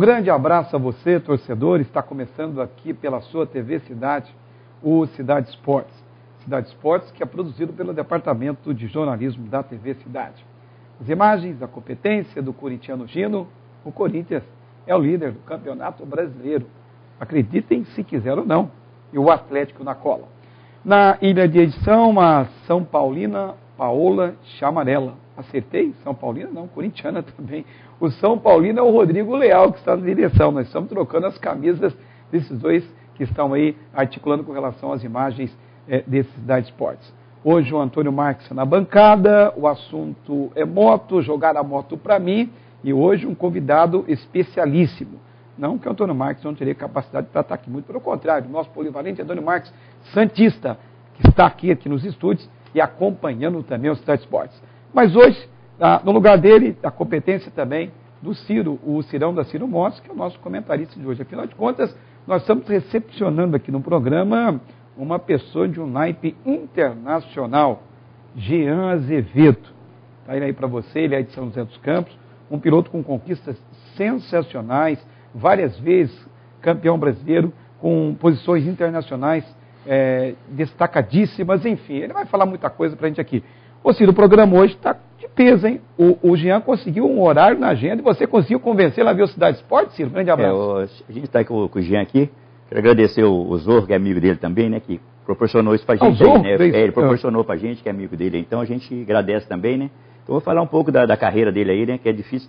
grande abraço a você, torcedor. Está começando aqui pela sua TV Cidade, o Cidade Esportes. Cidade Esportes, que é produzido pelo Departamento de Jornalismo da TV Cidade. As imagens da competência do corintiano Gino. O Corinthians é o líder do Campeonato Brasileiro. Acreditem se quiser ou não. E o Atlético na cola. Na ilha de edição, a São Paulina Paola Chamarella. Acertei? São Paulina? Não, corintiana também. O São Paulino é o Rodrigo Leal, que está na direção. Nós estamos trocando as camisas desses dois que estão aí articulando com relação às imagens desse Cidade Esportes. Hoje o Antônio Marques na bancada, o assunto é moto, jogar a moto para mim, e hoje um convidado especialíssimo. Não que o Antônio Marques não teria capacidade para estar aqui, muito pelo contrário, o nosso polivalente Antônio Marques Santista, que está aqui nos estúdios e acompanhando também o Cidade Esportes. Mas hoje, no lugar dele, a competência também do Ciro, o Cirão da Ciro Motos, que é o nosso comentarista de hoje. Afinal de contas, nós estamos recepcionando aqui no programa uma pessoa de um naipe internacional, Jean Azevedo. Está ele aí para você, ele é de São José dos Campos, um piloto com conquistas sensacionais, várias vezes campeão brasileiro, com posições internacionais destacadíssimas, enfim, ele vai falar muita coisa para a gente aqui. Ô Ciro, o programa hoje está de peso, hein? O Jean conseguiu um horário na agenda e você conseguiu convencer a ver o Cidade Esportes, Ciro? Grande abraço. A gente está com o Jean aqui. Quero agradecer o Zorro, que é amigo dele também, né? Que proporcionou isso para a gente. Zorro, aí, né? Ele proporcionou para a gente, que é amigo dele. Então a gente agradece também, né? Então vou falar um pouco da carreira dele aí, né? Que é difícil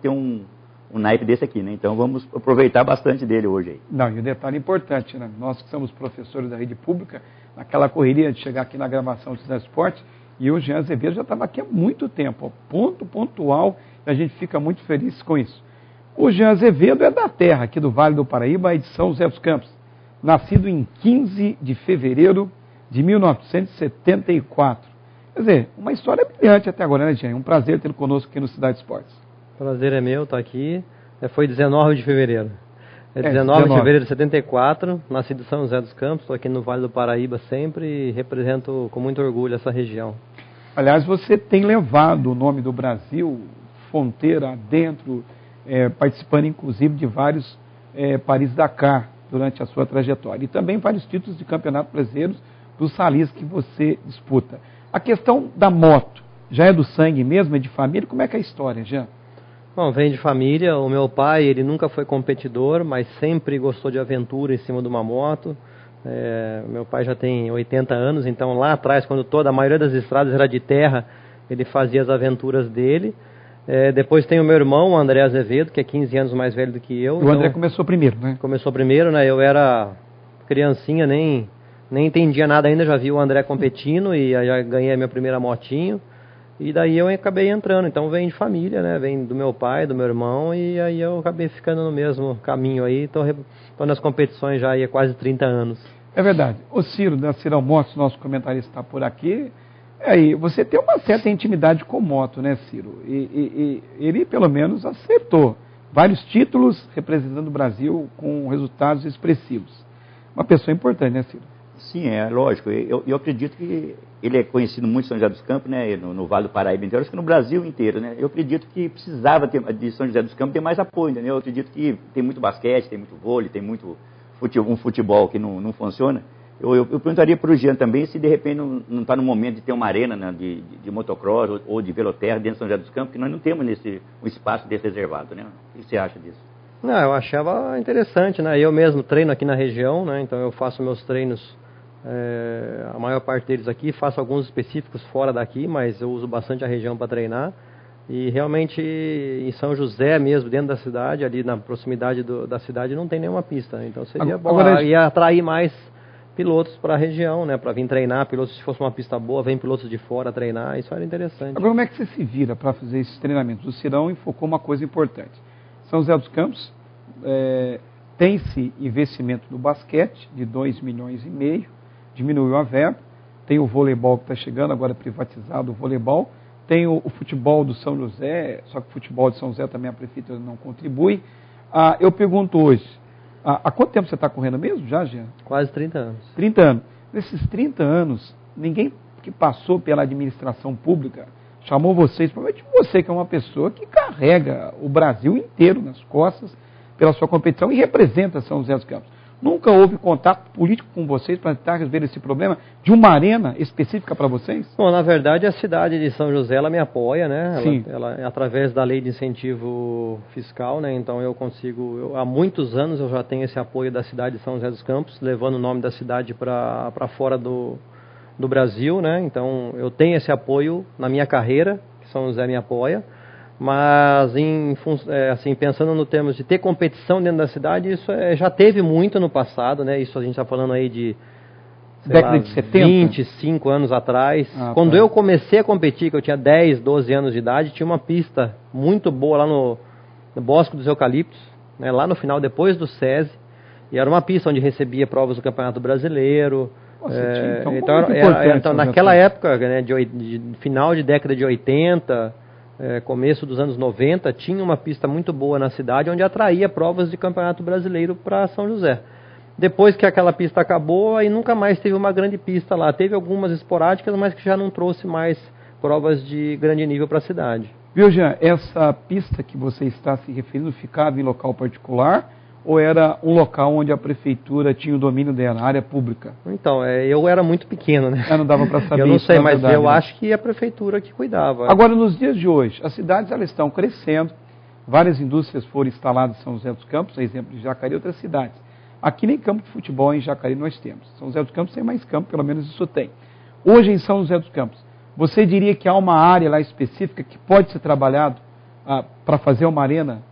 ter um naipe desse aqui, né? Então vamos aproveitar bastante dele hoje aí. Não, e um detalhe importante, né? Nós que somos professores da rede pública, naquela correria de chegar aqui na gravação do Cidade Esportes, e o Jean Azevedo já estava aqui há muito tempo, ponto pontual, e a gente fica muito feliz com isso. O Jean Azevedo é da terra, aqui do Vale do Paraíba, de São José dos Campos. Nascido em 15 de fevereiro de 1974. Quer dizer, uma história brilhante até agora, né, Jean? Um prazer tê-lo conosco aqui no Cidade Esportes. Prazer é meu estar aqui. Foi 19 de fevereiro. 19 de fevereiro de 74, nascido em São José dos Campos, estou aqui no Vale do Paraíba sempre e represento com muito orgulho essa região. Aliás, você tem levado o nome do Brasil, fronteira adentro, participando inclusive de vários Paris-Dakar durante a sua trajetória. E também vários títulos de campeonato brasileiros do Salis que você disputa. A questão da moto, já é do sangue mesmo, é de família? Como é que é a história, Jean? Bom, vem de família. O meu pai, ele nunca foi competidor, mas sempre gostou de aventura em cima de uma moto. Meu pai já tem 80 anos, então lá atrás, quando a maioria das estradas era de terra, ele fazia as aventuras dele. Depois tem o meu irmão, o André Azevedo, que é 15 anos mais velho do que eu. O André começou primeiro, né? Começou primeiro, né? Eu era criancinha, nem entendia nada ainda, já vi o André competindo e já ganhei a minha primeira motinho. E daí eu acabei entrando, então vem de família, né? Vem do meu pai, do meu irmão, e aí eu acabei ficando no mesmo caminho aí. Estou nas competições já há quase 30 anos. É verdade. O Ciro, da Cirão Motos, nosso comentarista, está por aqui. Aí, você tem uma certa intimidade com moto, né, Ciro? E ele, pelo menos, acertou vários títulos representando o Brasil com resultados expressivos. Uma pessoa importante, né, Ciro? Sim, é lógico. Eu acredito que ele é conhecido muito em São José dos Campos, né, no Vale do Paraíba inteiro, acho que no Brasil inteiro, né? Eu acredito que precisava de São José dos Campos ter mais apoio, entendeu? Eu acredito que tem muito basquete, tem muito vôlei, tem muito futebol que não funciona. Eu perguntaria para o Jean também se de repente não está no momento de ter uma arena, né, de motocross ou de veloterra dentro de São José dos Campos, que nós não temos um espaço desse reservado, né? O que você acha disso? Não, eu achava interessante, né? Eu mesmo treino aqui na região, né? Então eu faço meus treinos, a maior parte deles aqui, faço alguns específicos fora daqui, mas eu uso bastante a região para treinar. E realmente em São José mesmo, dentro da cidade, ali na proximidade da cidade, não tem nenhuma pista, né? Então seria bom, ia atrair mais pilotos para a região, né? Para vir treinar, pilotos, se fosse uma pista boa, vem pilotos de fora treinar, isso era interessante. Agora, como é que você se vira para fazer esses treinamentos? O Cirão enfocou uma coisa importante. São José dos Campos tem-se investimento no basquete de 2,5 milhões, diminuiu a verba, tem o voleibol que está chegando, agora privatizado o voleibol, tem o futebol do São José, só que o futebol de São José também a prefeitura não contribui. Eu pergunto hoje, há quanto tempo você está correndo mesmo já, Jean? Quase 30 anos. 30 anos. Nesses 30 anos, ninguém que passou pela administração pública chamou vocês, provavelmente você que é uma pessoa que carrega o Brasil inteiro nas costas, pela sua competição e representa São José dos Campos. Nunca houve contato político com vocês para tentar resolver esse problema de uma arena específica para vocês? Bom, na verdade, a cidade de São José, ela me apoia, né? Sim. Ela através da lei de incentivo fiscal, né? Então eu consigo, há muitos anos eu já tenho esse apoio da cidade de São José dos Campos, levando o nome da cidade para fora do Brasil, né? Então eu tenho esse apoio na minha carreira, que São José me apoia. Mas, assim, pensando no termos de ter competição dentro da cidade, isso já teve muito no passado, né? Isso a gente está falando aí de década de 70? 25 anos atrás. Quando eu comecei a competir, que eu tinha 10, 12 anos de idade, tinha uma pista muito boa lá no Bosque dos Eucaliptos, né? Lá no final, depois do SESI. E era uma pista onde recebia provas do Campeonato Brasileiro. Nossa, então naquela época, né, de final de década de 80... começo dos anos 90, tinha uma pista muito boa na cidade, onde atraía provas de Campeonato Brasileiro para São José. Depois que aquela pista acabou, aí nunca mais teve uma grande pista lá. Teve algumas esporádicas, mas que já não trouxe mais provas de grande nível para a cidade. Viu, Jean, essa pista que você está se referindo ficava em local particular ou era um local onde a prefeitura tinha o domínio da área pública? Então, eu era muito pequeno, né? Não dava para saber. Eu não sei, mas verdade, eu acho que a prefeitura que cuidava. Agora, nos dias de hoje, as cidades elas estão crescendo, várias indústrias foram instaladas em São José dos Campos, exemplo de Jacareí e outras cidades. Aqui nem campo de futebol em Jacareí nós temos. São José dos Campos tem mais campo, pelo menos isso tem. Hoje em São José dos Campos, você diria que há uma área lá específica que pode ser trabalhado para fazer uma arena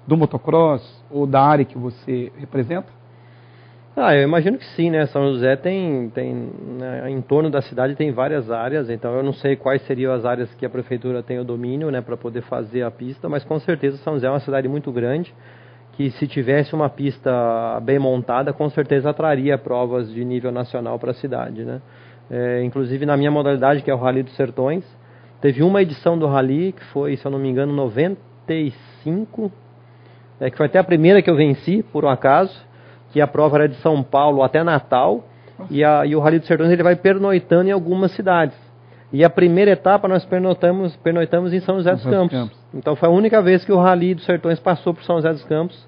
do motocross ou da área que você representa? Eu imagino que sim, né? São José tem né, em torno da cidade tem várias áreas, então eu não sei quais seriam as áreas que a prefeitura tem o domínio, né, para poder fazer a pista, mas com certeza São José é uma cidade muito grande, que se tivesse uma pista bem montada, com certeza atraria provas de nível nacional para a cidade, né? Inclusive na minha modalidade, que é o Rally dos Sertões, teve uma edição do Rally, que foi, se eu não me engano, 95, que foi até a primeira que eu venci, por um acaso, que a prova era de São Paulo até Natal, e o Rally dos Sertões ele vai pernoitando em algumas cidades. E a primeira etapa nós pernoitamos em São José dos Campos. Então foi a única vez que o Rally dos Sertões passou por São José dos Campos,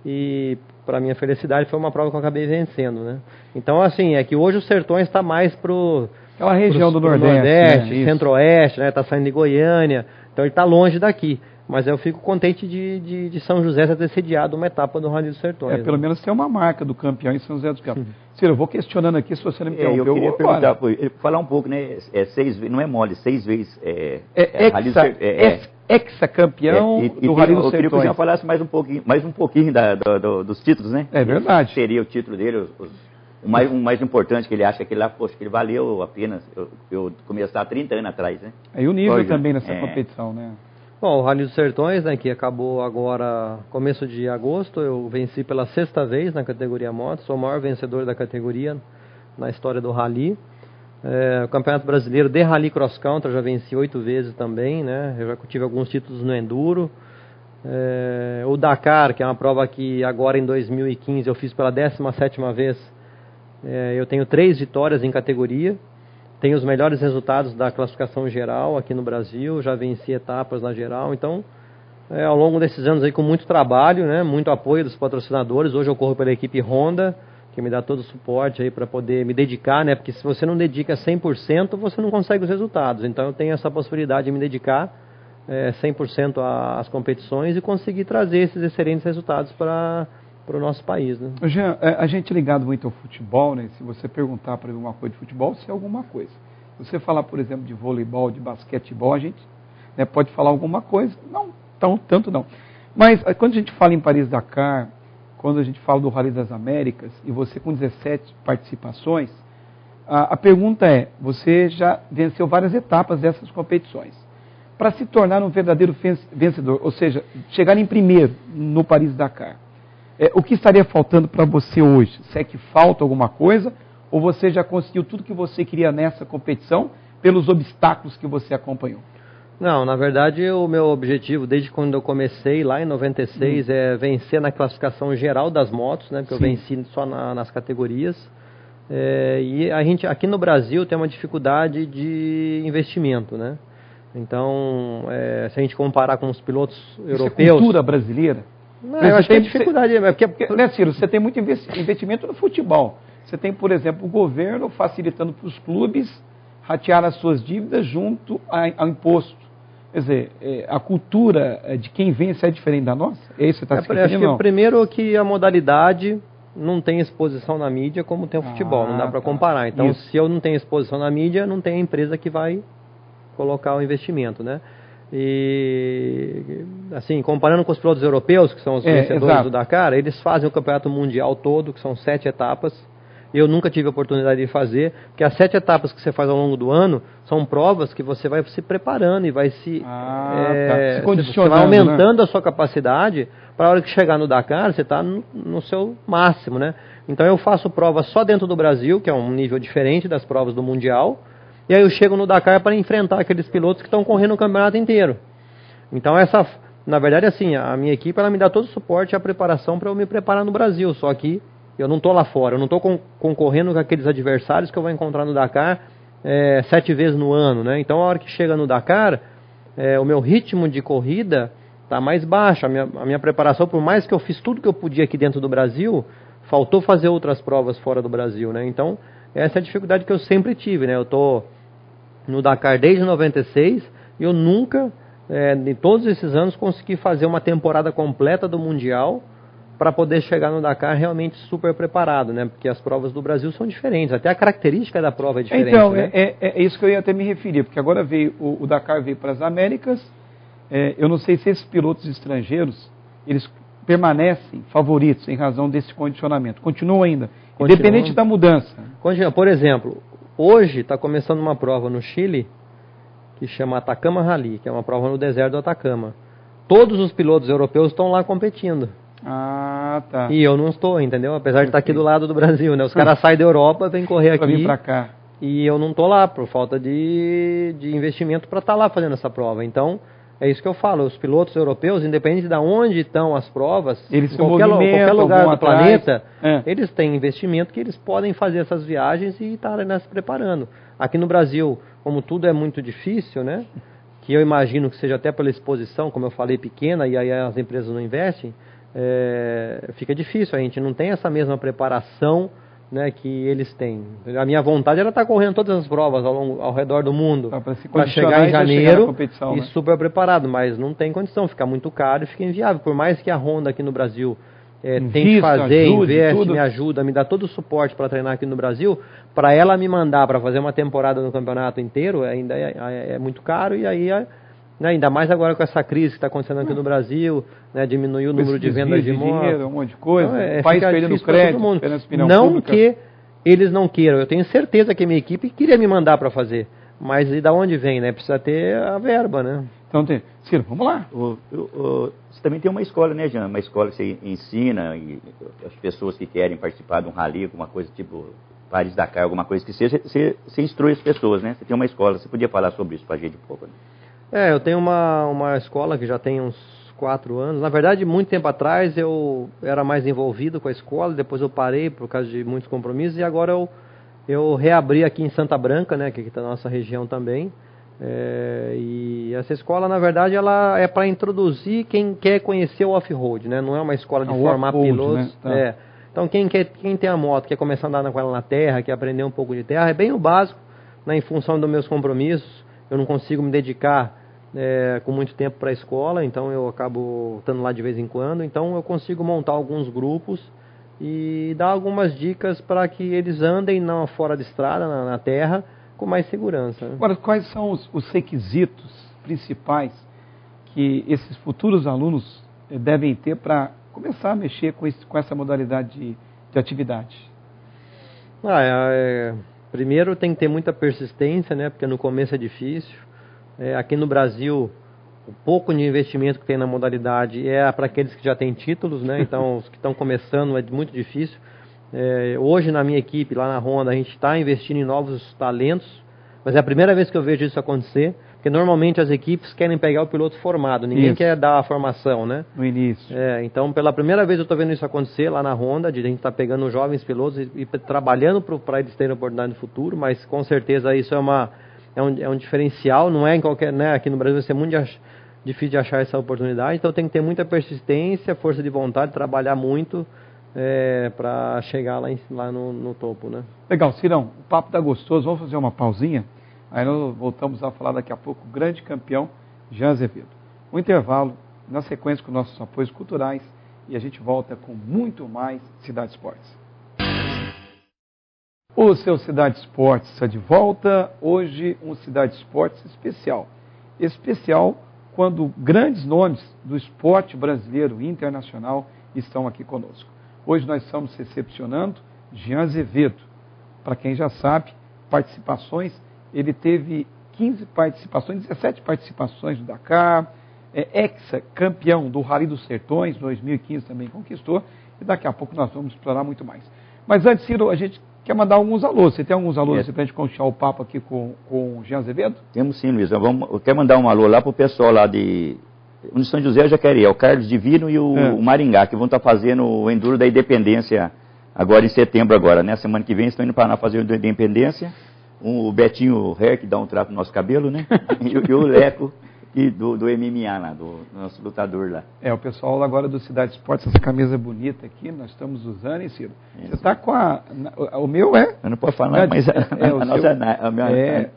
e para minha felicidade foi uma prova que eu acabei vencendo, né? Então assim, é que hoje o Sertões está mais aquela região do Nordeste, né? Centro-Oeste, né? Está saindo de Goiânia, então ele está longe daqui. Mas eu fico contente de São José ter sediado uma etapa do Rally dos Sertões. Pelo menos tem uma marca do campeão em São José dos Campos. Ciro, eu vou questionando aqui, se você não me interrompeu. Eu queria perguntar, falar um pouco, né? 6 vezes, não é mole, 6 vezes. Ex-campeão do Rally dos Sertões. Eu queria que você falasse mais um pouquinho dos títulos, né? É verdade. Esse seria o título dele, o mais importante que ele acha que ele lá, poxa, que ele valeu apenas eu começar há 30 anos atrás, né? E o nível também nessa competição, né? Bom, o Rally dos Sertões, né, que acabou agora, começo de agosto, eu venci pela 6ª vez na categoria moto, sou o maior vencedor da categoria na história do Rally. O Campeonato Brasileiro de Rally Cross Country, eu já venci 8 vezes também, né, eu já tive alguns títulos no Enduro. O Dakar, que é uma prova que agora em 2015 eu fiz pela 17ª vez, eu tenho 3 vitórias em categoria. Tenho os melhores resultados da classificação geral aqui no Brasil, já venci etapas na geral, então ao longo desses anos aí com muito trabalho, né, muito apoio dos patrocinadores, hoje eu corro pela equipe Honda, que me dá todo o suporte aí para poder me dedicar, né, porque se você não dedica 100%, você não consegue os resultados, então eu tenho essa possibilidade de me dedicar 100% às competições e conseguir trazer esses excelentes resultados para o nosso país, né? Jean, a gente é ligado muito ao futebol, né? Se você perguntar para alguma coisa de futebol, se é alguma coisa. Se você falar, por exemplo, de voleibol, de basquetebol, a gente pode falar alguma coisa, não tanto não. Mas quando a gente fala em Paris-Dakar, quando a gente fala do Rally das Américas, e você com 17 participações, a pergunta é, você já venceu várias etapas dessas competições. Para se tornar um verdadeiro vencedor, ou seja, chegar em primeiro no Paris-Dakar, o que estaria faltando para você hoje? Se é que falta alguma coisa, ou você já conseguiu tudo que você queria nessa competição pelos obstáculos que você acompanhou? Não, na verdade o meu objetivo desde quando eu comecei lá em 96 é vencer na classificação geral das motos, né? Porque eu venci só nas categorias. E a gente aqui no Brasil tem uma dificuldade de investimento, né? Então, se a gente comparar com os pilotos europeus... Isso é cultura brasileira? Não, eu acho que a dificuldade é porque... Né, Ciro, você tem muito investimento no futebol. Você tem, por exemplo, o governo facilitando para os clubes ratear as suas dívidas junto ao imposto. Quer dizer, a cultura de quem vence é diferente da nossa? É isso que você está se referindo? Acho que primeiro que a modalidade não tem exposição na mídia como tem o futebol, não dá para comparar. Então, se eu não tenho exposição na mídia, não tem a empresa que vai colocar o investimento, né? E, assim, comparando com os pilotos europeus, que são os vencedores do Dakar, eles fazem o campeonato mundial todo, que são 7 etapas. Eu nunca tive a oportunidade de fazer, porque as 7 etapas que você faz ao longo do ano são provas que você vai se preparando e vai se condicionando, você vai aumentando, né, a sua capacidade para a hora que chegar no Dakar, você está no seu máximo, né? Então eu faço provas só dentro do Brasil, que é um nível diferente das provas do Mundial, e aí eu chego no Dakar para enfrentar aqueles pilotos que estão correndo o campeonato inteiro. Então na verdade, assim, a minha equipe ela me dá todo o suporte e a preparação para eu me preparar no Brasil, só que eu não estou lá fora, eu não estou concorrendo com aqueles adversários que eu vou encontrar no Dakar 7 vezes no ano, né? Então a hora que chega no Dakar, o meu ritmo de corrida está mais baixo, a minha preparação, por mais que eu fiz tudo que eu podia aqui dentro do Brasil, faltou fazer outras provas fora do Brasil, né? Então essa é a dificuldade que eu sempre tive, né? Eu estou no Dakar desde 96 e eu nunca, em todos esses anos, consegui fazer uma temporada completa do Mundial para poder chegar no Dakar realmente super preparado, né? Porque as provas do Brasil são diferentes, até a característica da prova é diferente. Então, né? é isso que eu ia até me referir, porque agora veio o Dakar veio para as Américas, eu não sei se esses pilotos estrangeiros, eles permanecem favoritos em razão desse condicionamento, continuam ainda, independente da mudança. Continua. Por exemplo, hoje está começando uma prova no Chile, que chama Atacama Rally, que é uma prova no deserto do Atacama. Todos os pilotos europeus estão lá competindo. Ah, tá. E eu não estou, entendeu? Apesar de estar aqui do lado do Brasil, né? Os caras saem da Europa, vêm correr aqui. Vir pra cá. E eu não estou lá, por falta de investimento para estar lá fazendo essa prova. Então, é isso que eu falo. Os pilotos europeus, independente de onde estão as provas, eles em qualquer lugar do planeta, eles têm investimento que eles podem fazer essas viagens e estarem se preparando. Aqui no Brasil, como tudo é muito difícil, né? Que eu imagino que seja até pela exposição, como eu falei, pequena, e aí as empresas não investem, fica difícil, a gente não tem essa mesma preparação, né, que eles têm. A minha vontade era estar correndo todas as provas ao redor do mundo para chegar em janeiro e super preparado, mas não tem condição, fica muito caro e fica inviável. Por mais que a Honda aqui no Brasil tente fazer, investe, me ajuda, me dá todo o suporte para treinar aqui no Brasil, para ela me mandar para fazer uma temporada no campeonato inteiro ainda é muito caro, e aí ainda mais agora com essa crise que está acontecendo aqui no Brasil, né, diminuiu o número de vendas de motos. Dinheiro, um monte de coisa, o país perdendo crédito, não que eles não queiram, eu tenho certeza que a minha equipe queria me mandar para fazer, mas e da onde vem, né? Precisa ter a verba, né? Então, Ciro, vamos lá. Você também tem uma escola, né, Jean? Uma escola que você ensina e as pessoas que querem participar de um rally, alguma coisa tipo Paris-Dakar, alguma coisa que seja, você instrui as pessoas, né? Você tem uma escola, você podia falar sobre isso para a gente um pouco, né? Eu tenho uma escola que já tem uns 4 anos. Na verdade, muito tempo atrás eu era mais envolvido com a escola, depois eu parei por causa de muitos compromissos, e agora eu reabri aqui em Santa Branca, né, que está na nossa região também. E essa escola, na verdade, ela é para introduzir quem quer conhecer o off-road, né? Não é uma escola de formar pilotos. Né? Tá. Então, quem tem a moto, quer começar a andar com ela na terra, quer aprender um pouco de terra, é bem o básico, né, em função dos meus compromissos. Eu não consigo me dedicar com muito tempo para a escola, então eu acabo estando lá de vez em quando. Então eu consigo montar alguns grupos e dar algumas dicas para que eles andem não fora de estrada, na terra, com mais segurança. Agora, quais são os requisitos principais que esses futuros alunos devem ter para começar a mexer com essa modalidade de atividade? Primeiro tem que ter muita persistência, né? Porque no começo é difícil. Aqui no Brasil, o pouco de investimento que tem na modalidade é para aqueles que já têm títulos, né? Então, os que estão começando é muito difícil. Hoje, na minha equipe, lá na Honda, a gente está investindo em novos talentos, mas é a primeira vez que eu vejo isso acontecer, porque normalmente as equipes querem pegar o piloto formado, ninguém quer dar a formação, né? No início. Então, pela primeira vez eu estou vendo isso acontecer lá na Honda, de a gente estar pegando jovens pilotos e trabalhando para eles terem oportunidade no futuro, mas com certeza isso é um diferencial, não é em qualquer, né, aqui no Brasil vai ser muito difícil de achar essa oportunidade, então tem que ter muita persistência, força de vontade, trabalhar muito para chegar lá no topo, né? Legal, Cirão, o papo tá gostoso, vamos fazer uma pausinha, aí nós voltamos a falar daqui a pouco o grande campeão Jean Azevedo. Um intervalo, na sequência com nossos apoios culturais, e a gente volta com muito mais Cidade Esportes. O seu Cidade Esportes está de volta, hoje um Cidade Esportes especial. Especial quando grandes nomes do esporte brasileiro e internacional estão aqui conosco. Hoje nós estamos recepcionando Jean Azevedo. Para quem já sabe, participações, ele teve 15 participações, 17 participações no Dakar, ex-campeão do Rally dos Sertões, 2015 também conquistou, e daqui a pouco nós vamos explorar muito mais. Mas antes, Ciro, a gente quer mandar alguns alôs. Você tem alguns alôs para a gente continuar o papo aqui com o Jean Azevedo? Temos sim, Luiz. Eu quero mandar um alô lá para o pessoal lá de São José, Jacareí, o Carlos Divino e o Maringá, que vão estar fazendo o Enduro da Independência agora em setembro, né? Semana que vem estão indo para lá fazer o Enduro da Independência. O Betinho Her, que dá um trato no nosso cabelo, né? E o Leco, do MMA lá, do nosso lutador lá. O pessoal agora do Cidade Esportes, essa camisa bonita aqui, nós estamos usando, hein, Ciro? Você está com o meu Eu não posso falar, mas a nossa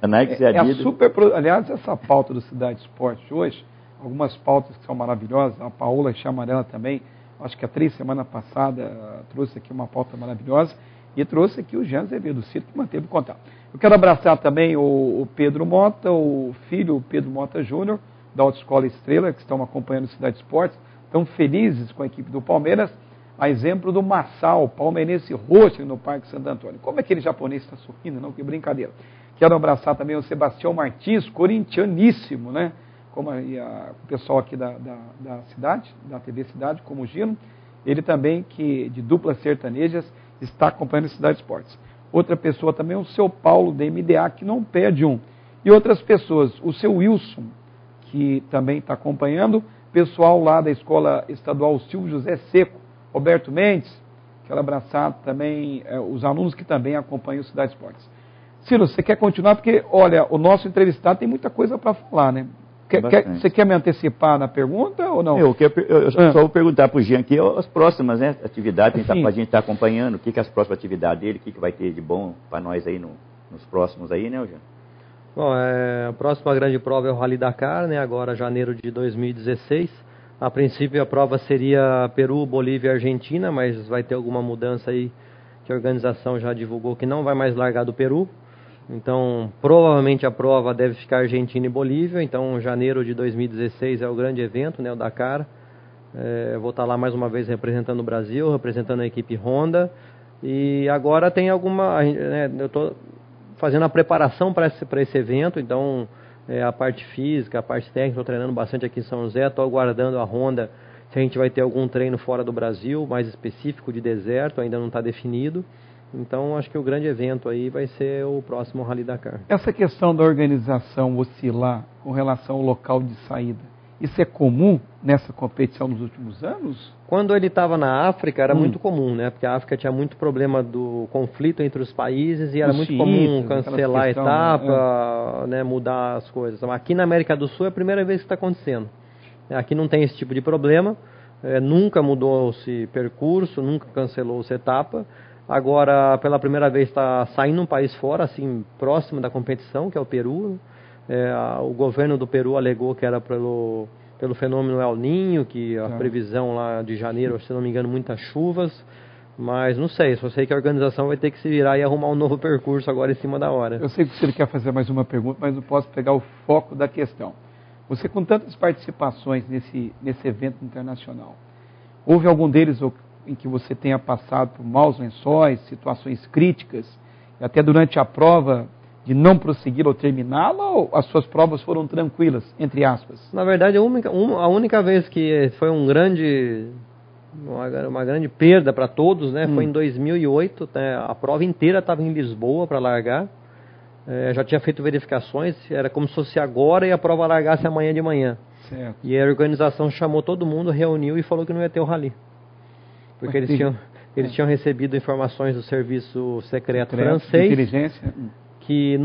a Nike Adidas. Aliás, essa pauta do Cidade Esportes hoje, algumas pautas que são maravilhosas, a Paola Chamarela também, acho que há 3 semanas passadas trouxe aqui uma pauta maravilhosa, e trouxe aqui o Jean Azevedo, o Ciro, que manteve o contato. Eu quero abraçar também o Pedro Mota, o filho Pedro Mota Júnior, da Autoescola Estrela, que estão acompanhando o Cidade Esportes, estão felizes com a equipe do Palmeiras, a exemplo do Massal, palmeirense roxo no Parque Santo Antônio. Como aquele japonês está sorrindo, não? Que brincadeira. Quero abraçar também o Sebastião Martins, corintianíssimo, né? Como o pessoal aqui da cidade, da TV Cidade, como o Gino, ele também, que de duplas sertanejas, está acompanhando o Cidade Esportes. Outra pessoa também, o seu Paulo, da MDA, que não perde um. E outras pessoas, o seu Wilson, que também está acompanhando, pessoal lá da Escola Estadual Silvio José Seco, Roberto Mendes, quero abraçar também os alunos que também acompanham o Cidade Esportes. Ciro, você quer continuar? Porque, olha, o nosso entrevistado tem muita coisa para falar, né? Você quer me antecipar na pergunta ou não? Eu só vou perguntar para o Jean aqui as próximas atividades que a gente está acompanhando, o que é as próximas atividades dele, o que vai ter de bom para nós aí nos próximos aí, né, Jean? Bom, a próxima grande prova é o Rally Dakar, né, agora janeiro de 2016. A princípio a prova seria Peru, Bolívia e Argentina, mas vai ter alguma mudança aí que a organização já divulgou que não vai mais largar do Peru. Então, provavelmente a prova deve ficar Argentina e Bolívia. Então, janeiro de 2016 é o grande evento, né, o Dakar. Vou estar lá mais uma vez representando o Brasil, representando a equipe Honda. E agora tem alguma... eu estou fazendo a preparação para esse evento. Então, a parte física, a parte técnica, estou treinando bastante aqui em São José. Estou aguardando a Honda se a gente vai ter algum treino fora do Brasil, mais específico de deserto, ainda não está definido. Então, acho que o grande evento aí vai ser o próximo Rally Dakar. Essa questão da organização oscilar com relação ao local de saída, isso é comum nessa competição nos últimos anos? Quando ele estava na África, era muito comum, né? Porque a África tinha muito problema do conflito entre os países e era muito comum cancelar a etapa, né? Mudar as coisas. Aqui na América do Sul é a primeira vez que está acontecendo. Aqui não tem esse tipo de problema, nunca mudou-se percurso, nunca cancelou-se etapa. Agora, pela primeira vez, está saindo um país fora, assim, próximo da competição, que é o Peru. O governo do Peru alegou que era pelo fenômeno El Niño, que a previsão lá de janeiro, se não me engano, muitas chuvas. Mas não sei, só sei que a organização vai ter que se virar e arrumar um novo percurso agora em cima da hora. Eu sei que você quer fazer mais uma pergunta, mas não posso pegar o foco da questão. Você, com tantas participações nesse evento internacional, houve algum deles em que você tenha passado por maus lençóis, situações críticas, e até durante a prova de não prosseguir ou terminá-la, ou as suas provas foram tranquilas, entre aspas? Na verdade, a única vez que foi uma grande perda para todos, né, foi em 2008, né, a prova inteira estava em Lisboa para largar, já tinha feito verificações, era como se fosse agora e a prova largasse amanhã de manhã. Certo. E a organização chamou todo mundo, reuniu e falou que não ia ter o rally. Porque eles tinham recebido informações do serviço secreto francês, inteligência, que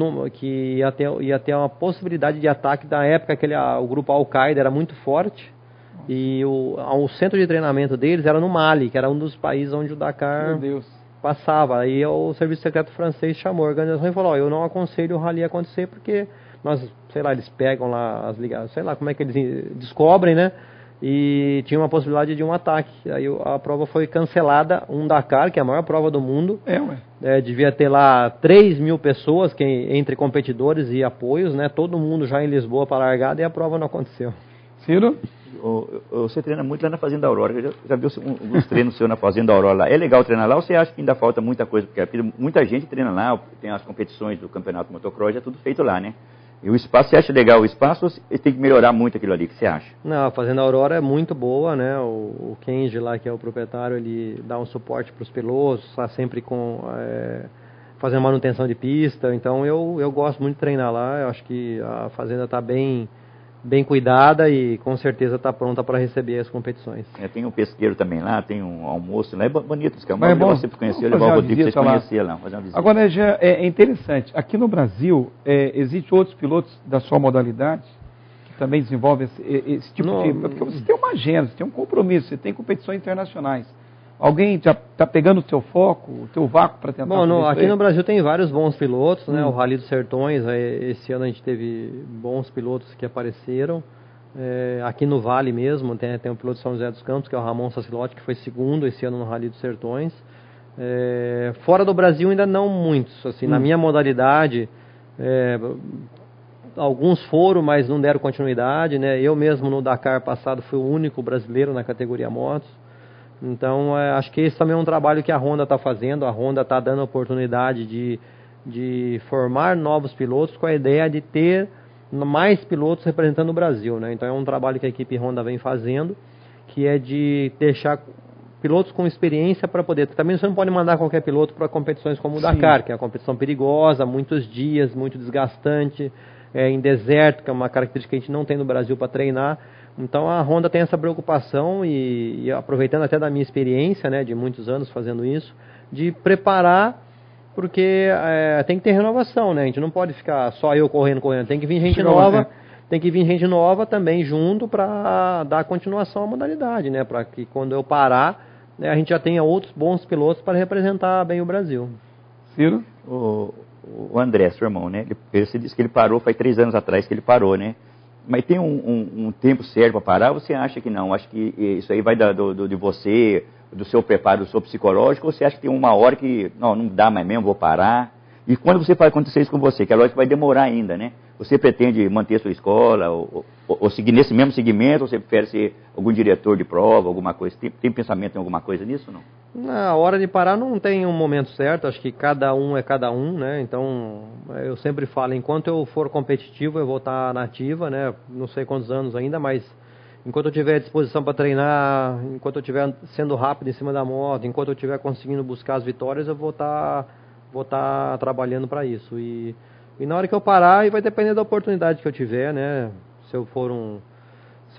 ia ter uma possibilidade de ataque. Na época, o grupo Al-Qaeda era muito forte, e o centro de treinamento deles era no Mali, que era um dos países onde o Dakar passava. Aí o Serviço Secreto francês chamou a organização e falou: eu não aconselho o rally acontecer, porque eles pegam lá as ligações, sei lá como é que eles descobrem, né? E tinha uma possibilidade de um ataque. Aí a prova foi cancelada, um Dakar, que é a maior prova do mundo. Devia ter lá 3.000 pessoas, entre competidores e apoios, né? Todo mundo já em Lisboa para a largada, e a prova não aconteceu. Ciro? Você treina muito lá na Fazenda Aurora. Eu já vi os treinos seus na Fazenda Aurora lá. É legal treinar lá, ou você acha que ainda falta muita coisa? Porque muita gente treina lá, tem as competições do Campeonato Motocross, é tudo feito lá, né? E o espaço, você acha legal o espaço, ou você tem que melhorar muito aquilo ali? O que você acha? Não, a Fazenda Aurora é muito boa, né? O Kenji lá, que é o proprietário, ele dá um suporte para os pilotos, está sempre fazendo manutenção de pista. Então eu gosto muito de treinar lá. Eu acho que a fazenda está bem cuidada e com certeza está pronta para receber as competições. Tem um pesqueiro também lá, tem um almoço lá, é bonito, é uma bom você conhecer, levar o Rodrigo para vocês conhecer lá, fazer uma visita. Agora, é interessante, aqui no Brasil, existem outros pilotos da sua modalidade que também desenvolvem esse tipo de... Porque você tem uma agenda, você tem um compromisso, você tem competições internacionais. Alguém já está pegando o teu foco, o teu vácuo para tentar... Bom, aqui no Brasil tem vários bons pilotos, né? O Rally dos Sertões, esse ano a gente teve bons pilotos que apareceram. Aqui no Vale mesmo, tem um piloto de São José dos Campos, que é o Ramon Sacilotti, que foi segundo esse ano no Rally dos Sertões. Fora do Brasil ainda não muitos, assim, na minha modalidade, alguns foram, mas não deram continuidade, né? Eu mesmo no Dakar passado fui o único brasileiro na categoria motos. Então, acho que esse também é um trabalho que a Honda está fazendo. A Honda está dando a oportunidade de formar novos pilotos com a ideia de ter mais pilotos representando o Brasil, né? Então, é um trabalho que a equipe Honda vem fazendo, que é de deixar pilotos com experiência para poder... Também você não pode mandar qualquer piloto para competições como o Dakar, que é uma competição perigosa, muitos dias, muito desgastante, em deserto, que é uma característica que a gente não tem no Brasil para treinar. Então a Honda tem essa preocupação e aproveitando até da minha experiência, né, de muitos anos fazendo isso, de preparar, porque tem que ter renovação, né? A gente não pode ficar só eu correndo, tem que vir gente nova, tem que vir gente nova também junto para dar continuação à modalidade, né? Para que quando eu parar, né, a gente já tenha outros bons pilotos para representar bem o Brasil. Ciro? O André, seu irmão, né? Você disse que ele parou, faz 3 anos atrás que ele parou, né? Mas tem um tempo certo para parar, você acha que não? Acho que isso aí vai de você, do seu preparo, do seu psicológico, ou você acha que tem uma hora que não dá mais mesmo, vou parar? E quando você faz acontecer isso com você, que é lógico que vai demorar ainda, né? Você pretende manter a sua escola, ou seguir nesse mesmo segmento, ou você prefere ser algum diretor de prova, alguma coisa? Tem pensamento em alguma coisa nisso, não? Na hora de parar não tem um momento certo, acho que cada um é cada um, né? Então, eu sempre falo, enquanto eu for competitivo, eu vou estar na ativa, né? Não sei quantos anos ainda, mas enquanto eu tiver disposição para treinar, enquanto eu estiver sendo rápido em cima da moto, enquanto eu estiver conseguindo buscar as vitórias, eu vou estar trabalhando para isso. E na hora que eu parar, e vai depender da oportunidade que eu tiver, né? Se eu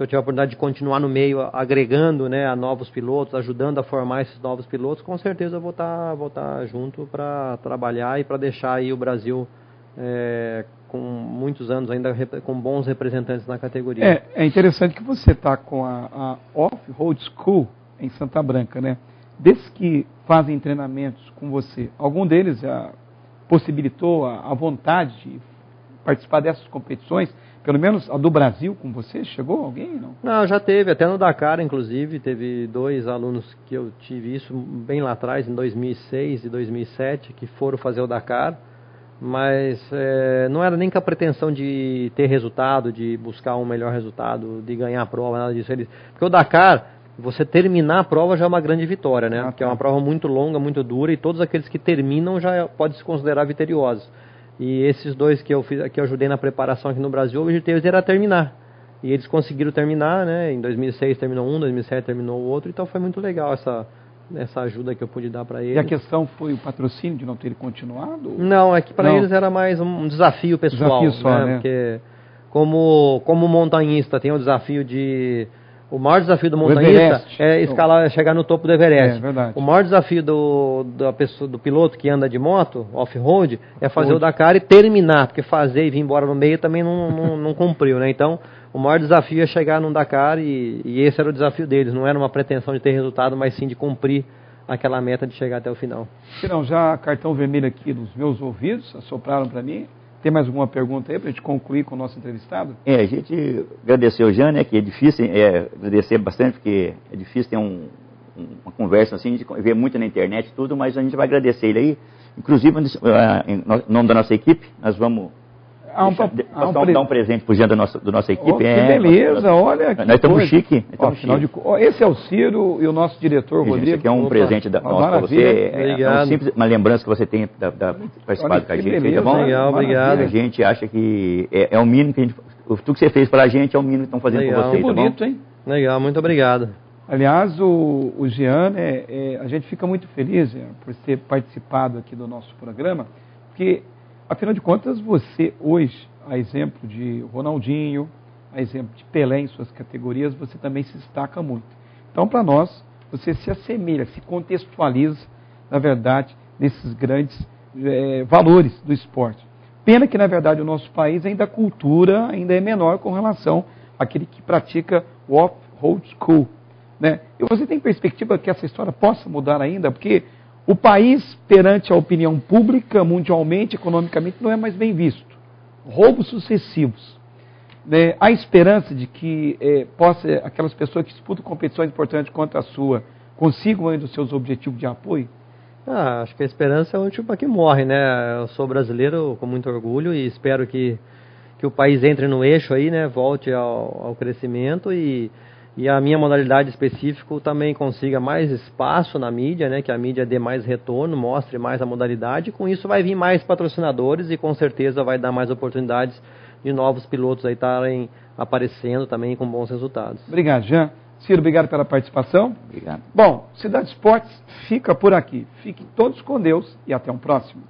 tiver a oportunidade de continuar no meio, agregando, né, a novos pilotos, ajudando a formar esses novos pilotos, com certeza eu vou estar junto para trabalhar e para deixar aí o Brasil com muitos anos ainda com bons representantes na categoria. É interessante que você está com a Off-Road School em Santa Branca, né? Desses que fazem treinamentos com você, algum deles já possibilitou a vontade de participar dessas competições? Pelo menos a do Brasil com você? Chegou alguém? Não, já teve. Até no Dakar, inclusive, teve 2 alunos que eu tive isso bem lá atrás, em 2006 e 2007, que foram fazer o Dakar. Mas não era nem com a pretensão de ter resultado, de buscar um melhor resultado, de ganhar a prova, nada disso. Porque o Dakar, você terminar a prova já é uma grande vitória, né? Porque é uma prova muito longa, muito dura, e todos aqueles que terminam já podem se considerar vitoriosos. E esses 2 que eu ajudei na preparação aqui no Brasil, o objetivo era terminar. E eles conseguiram terminar, né? Em 2006 terminou um, 2007 terminou o outro. Então foi muito legal essa ajuda que eu pude dar para eles. E a questão foi o patrocínio de não ter continuado? Não, é que para eles era mais um desafio pessoal. Desafio só, né? Porque como montanhista tem o desafio de O maior desafio do montanhista é escalar, chegar no topo do Everest. É verdade. O maior desafio do piloto que anda de moto, off-road, é fazer o Dakar e terminar, porque fazer e vir embora no meio também não cumpriu, né? Então, o maior desafio é chegar no Dakar e esse era o desafio deles. Não era uma pretensão de ter resultado, mas sim de cumprir aquela meta de chegar até o final. Não, já cartão vermelho aqui nos meus ouvidos, assopraram para mim. Tem mais alguma pergunta aí para a gente concluir com o nosso entrevistado? A gente agradeceu o Jean, né, que é difícil, agradecer bastante, porque é difícil ter uma conversa assim, a gente vê muito na internet tudo, mas a gente vai agradecer ele aí. Inclusive, em nome da nossa equipe, nós vamos dar um presente para o Jean da nossa equipe. Que beleza, olha que nós estamos chique. Esse é o Ciro e o nosso diretor, Rodrigo. Isso aqui é um presente nosso para você. É uma lembrança que você tem da participar com a gente. Tá bom? Legal, obrigado. A gente acha que é o mínimo que a gente... Tudo que você fez para a gente é o mínimo que estão fazendo com você. Que bonito, tá bom? hein? Legal, muito obrigado. Aliás, o Jean, a gente fica muito feliz por ter participado aqui do nosso programa, porque, afinal de contas, você hoje, a exemplo de Ronaldinho, a exemplo de Pelé em suas categorias, você também se destaca muito. Então, para nós, você se assemelha, se contextualiza, na verdade, nesses grandes valores do esporte. Pena que, na verdade, o nosso país a cultura ainda é menor com relação àquele que pratica o off-road school. Né? E você tem perspectiva que essa história possa mudar ainda? Porque o país, perante a opinião pública, mundialmente, economicamente, não é mais bem visto. Roubos sucessivos. Né? Há esperança de que aquelas pessoas que disputam competições importantes contra a sua consigam ainda os seus objetivos de apoio? Acho que a esperança é o último que morre, né? Eu sou brasileiro com muito orgulho e espero que o país entre no eixo aí, né? Volte ao crescimento e a minha modalidade específica também consiga mais espaço na mídia, né? Que a mídia dê mais retorno, mostre mais a modalidade. Com isso vai vir mais patrocinadores e com certeza vai dar mais oportunidades de novos pilotos aí estarem aparecendo também com bons resultados. Obrigado, Jean. Ciro, obrigado pela participação. Obrigado. Bom, Cidade Esportes fica por aqui. Fiquem todos com Deus e até um próximo.